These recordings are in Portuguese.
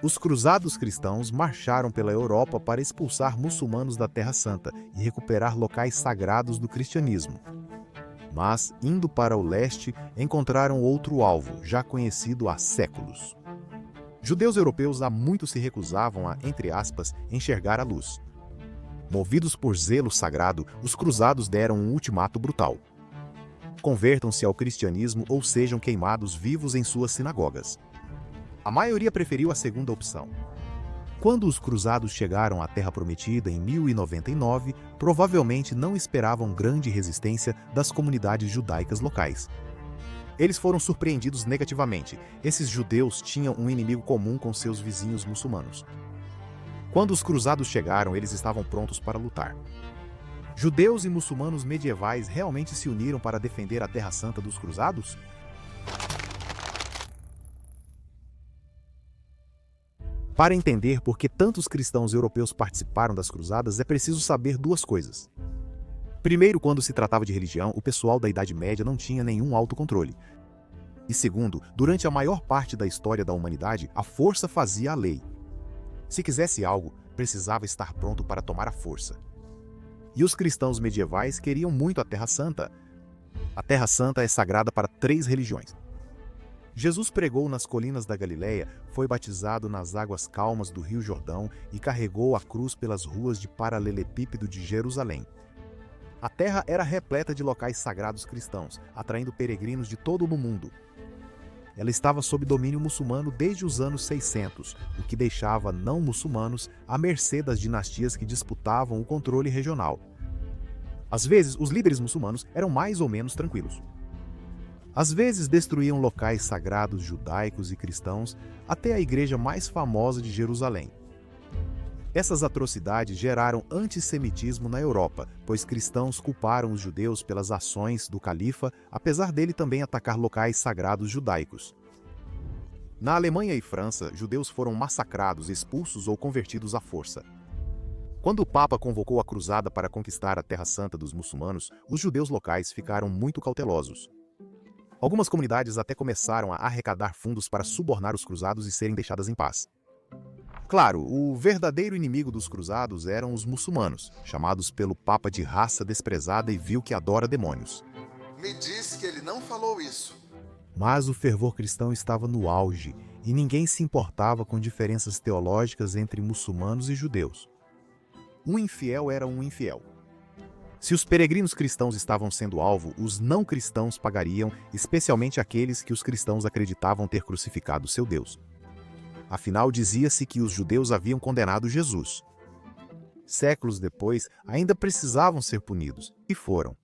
Os cruzados cristãos marcharam pela Europa para expulsar muçulmanos da Terra Santa e recuperar locais sagrados do cristianismo. Mas, indo para o leste, encontraram outro alvo, já conhecido há séculos. Judeus europeus há muito se recusavam a, entre aspas, enxergar a luz. Movidos por zelo sagrado, os cruzados deram um ultimato brutal: convertam-se ao cristianismo ou sejam queimados vivos em suas sinagogas. A maioria preferiu a segunda opção. Quando os cruzados chegaram à Terra Prometida em 1099, provavelmente não esperavam grande resistência das comunidades judaicas locais. Eles foram surpreendidos negativamente. Esses judeus tinham um inimigo comum com seus vizinhos muçulmanos. Quando os cruzados chegaram, eles estavam prontos para lutar. Judeus e muçulmanos medievais realmente se uniram para defender a Terra Santa dos cruzados? Para entender por que tantos cristãos europeus participaram das cruzadas, é preciso saber duas coisas. Primeiro, quando se tratava de religião, o pessoal da Idade Média não tinha nenhum autocontrole. E segundo, durante a maior parte da história da humanidade, a força fazia a lei. Se quisesse algo, precisava estar pronto para tomar a força. E os cristãos medievais queriam muito a Terra Santa. A Terra Santa é sagrada para 3 religiões. Jesus pregou nas colinas da Galileia, foi batizado nas águas calmas do Rio Jordão e carregou a cruz pelas ruas de paralelepípedo de Jerusalém. A terra era repleta de locais sagrados cristãos, atraindo peregrinos de todo o mundo. Ela estava sob domínio muçulmano desde os anos 600, o que deixava não muçulmanos à mercê das dinastias que disputavam o controle regional. Às vezes, os líderes muçulmanos eram mais ou menos tranquilos. Às vezes destruíam locais sagrados judaicos e cristãos, até a igreja mais famosa de Jerusalém. Essas atrocidades geraram antissemitismo na Europa, pois cristãos culparam os judeus pelas ações do califa, apesar dele também atacar locais sagrados judaicos. Na Alemanha e França, judeus foram massacrados, expulsos ou convertidos à força. Quando o Papa convocou a cruzada para conquistar a Terra Santa dos muçulmanos, os judeus locais ficaram muito cautelosos. Algumas comunidades até começaram a arrecadar fundos para subornar os cruzados e serem deixadas em paz. Claro, o verdadeiro inimigo dos cruzados eram os muçulmanos, chamados pelo Papa de raça desprezada e vil que adora demônios. Me disse que ele não falou isso. Mas o fervor cristão estava no auge, e ninguém se importava com diferenças teológicas entre muçulmanos e judeus. Um infiel era um infiel. Se os peregrinos cristãos estavam sendo alvo, os não cristãos pagariam, especialmente aqueles que os cristãos acreditavam ter crucificado seu Deus. Afinal, dizia-se que os judeus haviam condenado Jesus. Séculos depois, ainda precisavam ser punidos, e foram.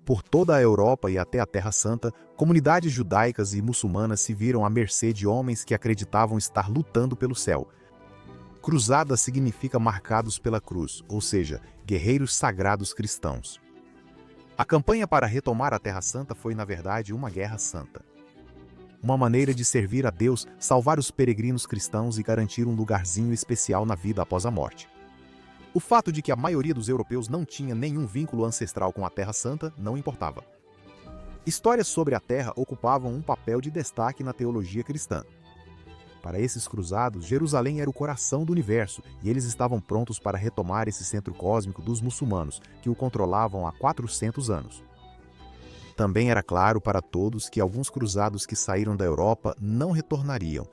Por toda a Europa e até a Terra Santa, comunidades judaicas e muçulmanas se viram à mercê de homens que acreditavam estar lutando pelo céu. Cruzada significa marcados pela cruz, ou seja, guerreiros sagrados cristãos. A campanha para retomar a Terra Santa foi, na verdade, uma guerra santa. Uma maneira de servir a Deus, salvar os peregrinos cristãos e garantir um lugarzinho especial na vida após a morte. O fato de que a maioria dos europeus não tinha nenhum vínculo ancestral com a Terra Santa não importava. Histórias sobre a Terra ocupavam um papel de destaque na teologia cristã. Para esses cruzados, Jerusalém era o coração do universo e eles estavam prontos para retomar esse centro cósmico dos muçulmanos, que o controlavam há 400 anos. Também era claro para todos que alguns cruzados que saíram da Europa não retornariam.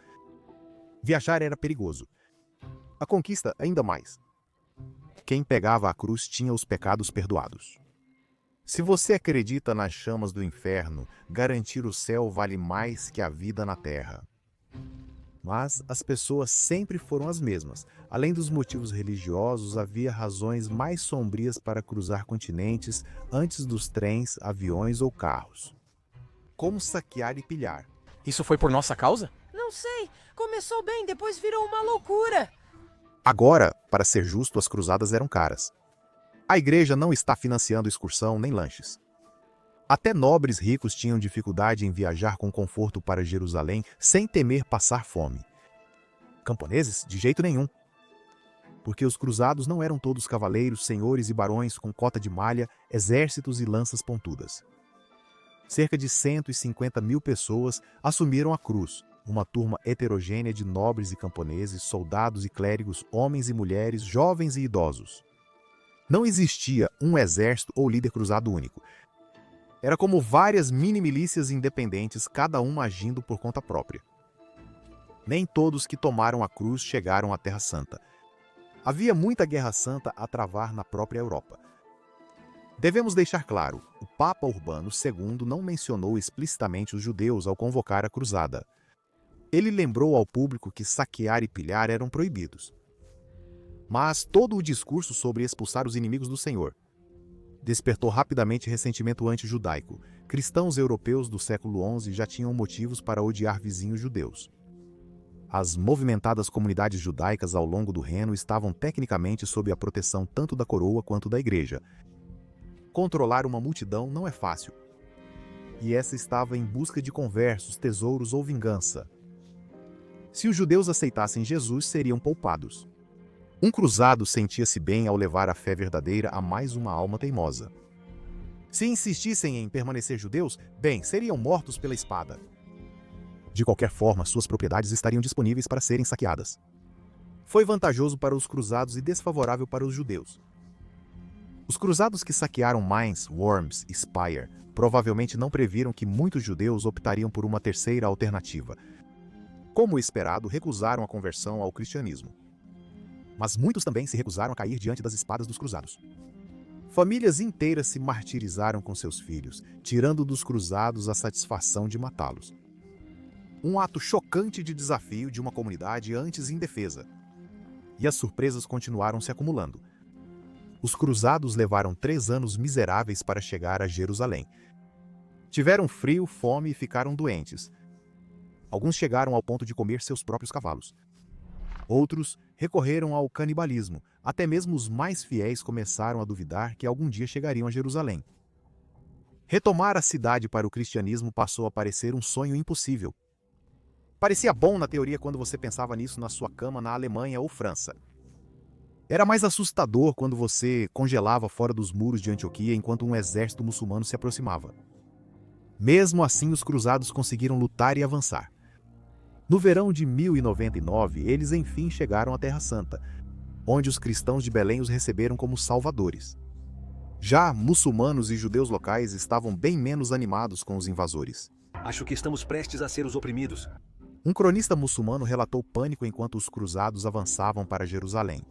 Viajar era perigoso. A conquista, ainda mais. Quem pegava a cruz tinha os pecados perdoados. Se você acredita nas chamas do inferno, garantir o céu vale mais que a vida na terra. Mas as pessoas sempre foram as mesmas. Além dos motivos religiosos, havia razões mais sombrias para cruzar continentes antes dos trens, aviões ou carros. Como saquear e pilhar. Isso foi por nossa causa? Não sei. Começou bem, depois virou uma loucura. Agora, para ser justo, as cruzadas eram caras. A igreja não está financiando excursão nem lanches. Até nobres ricos tinham dificuldade em viajar com conforto para Jerusalém sem temer passar fome. Camponeses, de jeito nenhum. Porque os cruzados não eram todos cavaleiros, senhores e barões com cota de malha, exércitos e lanças pontudas. Cerca de 150 mil pessoas assumiram a cruz, uma turma heterogênea de nobres e camponeses, soldados e clérigos, homens e mulheres, jovens e idosos. Não existia um exército ou líder cruzado único. Era como várias mini-milícias independentes, cada uma agindo por conta própria. Nem todos que tomaram a cruz chegaram à Terra Santa. Havia muita guerra santa a travar na própria Europa. Devemos deixar claro, o Papa Urbano II não mencionou explicitamente os judeus ao convocar a cruzada. Ele lembrou ao público que saquear e pilhar eram proibidos. Mas todo o discurso sobre expulsar os inimigos do Senhor despertou rapidamente ressentimento anti-judaico. Cristãos europeus do século XI já tinham motivos para odiar vizinhos judeus. As movimentadas comunidades judaicas ao longo do Reno estavam tecnicamente sob a proteção tanto da coroa quanto da igreja. Controlar uma multidão não é fácil. E essa estava em busca de conversos, tesouros ou vingança. Se os judeus aceitassem Jesus, seriam poupados. Um cruzado sentia-se bem ao levar a fé verdadeira a mais uma alma teimosa. Se insistissem em permanecer judeus, bem, seriam mortos pela espada. De qualquer forma, suas propriedades estariam disponíveis para serem saqueadas. Foi vantajoso para os cruzados e desfavorável para os judeus. Os cruzados que saquearam Mainz, Worms e Speyer provavelmente não previram que muitos judeus optariam por uma terceira alternativa. Como esperado, recusaram a conversão ao cristianismo. Mas muitos também se recusaram a cair diante das espadas dos cruzados. Famílias inteiras se martirizaram com seus filhos, tirando dos cruzados a satisfação de matá-los. Um ato chocante de desafio de uma comunidade antes indefesa. E as surpresas continuaram se acumulando. Os cruzados levaram 3 anos miseráveis para chegar a Jerusalém. Tiveram frio, fome e ficaram doentes. Alguns chegaram ao ponto de comer seus próprios cavalos. Outros recorreram ao canibalismo. Até mesmo os mais fiéis começaram a duvidar que algum dia chegariam a Jerusalém. Retomar a cidade para o cristianismo passou a parecer um sonho impossível. Parecia bom na teoria quando você pensava nisso na sua cama na Alemanha ou França. Era mais assustador quando você congelava fora dos muros de Antioquia enquanto um exército muçulmano se aproximava. Mesmo assim, os cruzados conseguiram lutar e avançar. No verão de 1099, eles enfim chegaram à Terra Santa, onde os cristãos de Belém os receberam como salvadores. Já muçulmanos e judeus locais estavam bem menos animados com os invasores. Acho que estamos prestes a ser os oprimidos. Um cronista muçulmano relatou pânico enquanto os cruzados avançavam para Jerusalém.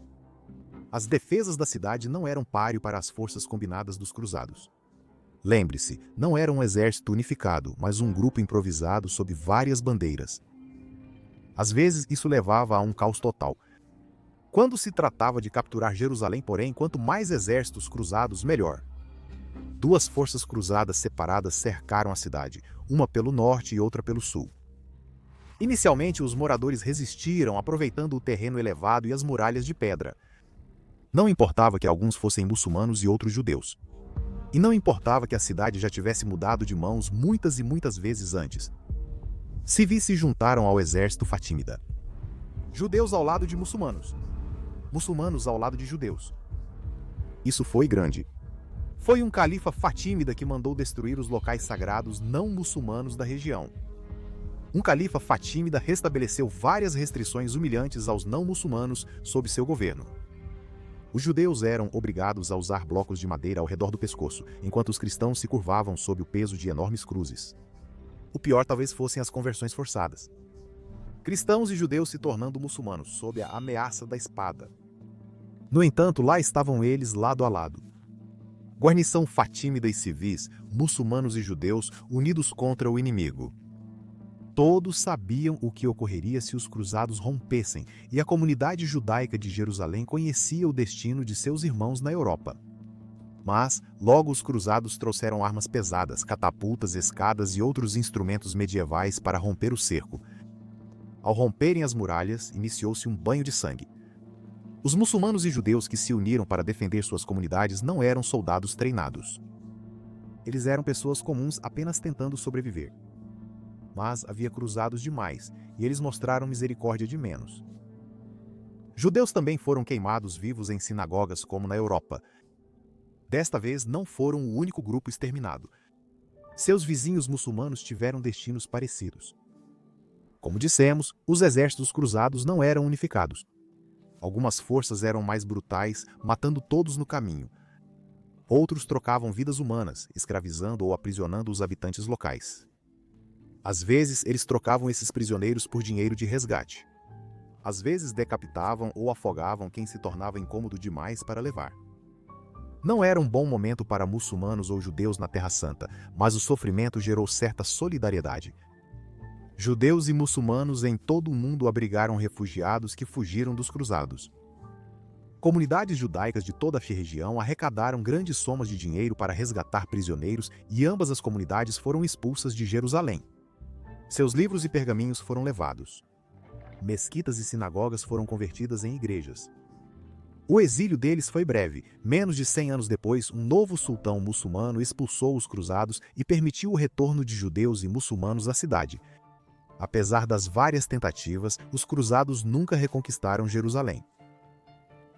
As defesas da cidade não eram páreo para as forças combinadas dos cruzados. Lembre-se, não era um exército unificado, mas um grupo improvisado sob várias bandeiras. Às vezes, isso levava a um caos total. Quando se tratava de capturar Jerusalém, porém, quanto mais exércitos cruzados, melhor. 2 forças cruzadas separadas cercaram a cidade, uma pelo norte e outra pelo sul. Inicialmente, os moradores resistiram, aproveitando o terreno elevado e as muralhas de pedra. Não importava que alguns fossem muçulmanos e outros judeus. E não importava que a cidade já tivesse mudado de mãos muitas e muitas vezes antes. Civis se juntaram ao exército fatímida. Judeus ao lado de muçulmanos. Muçulmanos ao lado de judeus. Isso foi grande. Foi um califa fatímida que mandou destruir os locais sagrados não muçulmanos da região. Um califa fatímida restabeleceu várias restrições humilhantes aos não muçulmanos sob seu governo. Os judeus eram obrigados a usar blocos de madeira ao redor do pescoço, enquanto os cristãos se curvavam sob o peso de enormes cruzes. O pior talvez fossem as conversões forçadas. Cristãos e judeus se tornando muçulmanos, sob a ameaça da espada. No entanto, lá estavam eles lado a lado. Guarnição fatímida e civis, muçulmanos e judeus, unidos contra o inimigo. Todos sabiam o que ocorreria se os cruzados rompessem, e a comunidade judaica de Jerusalém conhecia o destino de seus irmãos na Europa. Mas, logo os cruzados trouxeram armas pesadas, catapultas, escadas e outros instrumentos medievais para romper o cerco. Ao romperem as muralhas, iniciou-se um banho de sangue. Os muçulmanos e judeus que se uniram para defender suas comunidades não eram soldados treinados. Eles eram pessoas comuns apenas tentando sobreviver. Mas havia cruzados demais, e eles mostraram misericórdia de menos. Judeus também foram queimados vivos em sinagogas como na Europa. Desta vez não foram o único grupo exterminado. Seus vizinhos muçulmanos tiveram destinos parecidos. Como dissemos, os exércitos cruzados não eram unificados. Algumas forças eram mais brutais, matando todos no caminho. Outros trocavam vidas humanas, escravizando ou aprisionando os habitantes locais. Às vezes, eles trocavam esses prisioneiros por dinheiro de resgate. Às vezes, decapitavam ou afogavam quem se tornava incômodo demais para levar. Não era um bom momento para muçulmanos ou judeus na Terra Santa, mas o sofrimento gerou certa solidariedade. Judeus e muçulmanos em todo o mundo abrigaram refugiados que fugiram dos cruzados. Comunidades judaicas de toda a região arrecadaram grandes somas de dinheiro para resgatar prisioneiros e ambas as comunidades foram expulsas de Jerusalém. Seus livros e pergaminhos foram levados. Mesquitas e sinagogas foram convertidas em igrejas. O exílio deles foi breve. Menos de 100 anos depois, um novo sultão muçulmano expulsou os cruzados e permitiu o retorno de judeus e muçulmanos à cidade. Apesar das várias tentativas, os cruzados nunca reconquistaram Jerusalém.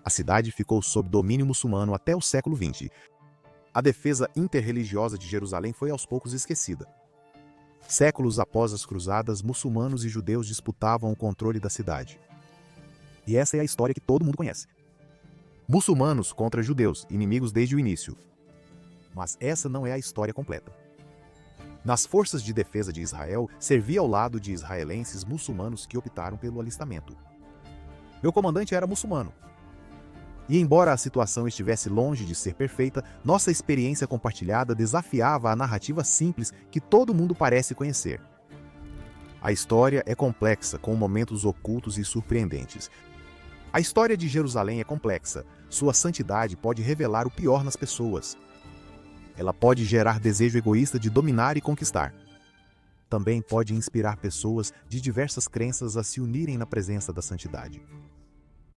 A cidade ficou sob domínio muçulmano até o século XX. A defesa interreligiosa de Jerusalém foi aos poucos esquecida. Séculos após as cruzadas, muçulmanos e judeus disputavam o controle da cidade. E essa é a história que todo mundo conhece. Muçulmanos contra judeus, inimigos desde o início. Mas essa não é a história completa. Nas forças de defesa de Israel, servia ao lado de israelenses muçulmanos que optaram pelo alistamento. Meu comandante era muçulmano. E embora a situação estivesse longe de ser perfeita, nossa experiência compartilhada desafiava a narrativa simples que todo mundo parece conhecer. A história é complexa, com momentos ocultos e surpreendentes. A história de Jerusalém é complexa. Sua santidade pode revelar o pior nas pessoas. Ela pode gerar desejo egoísta de dominar e conquistar. Também pode inspirar pessoas de diversas crenças a se unirem na presença da santidade.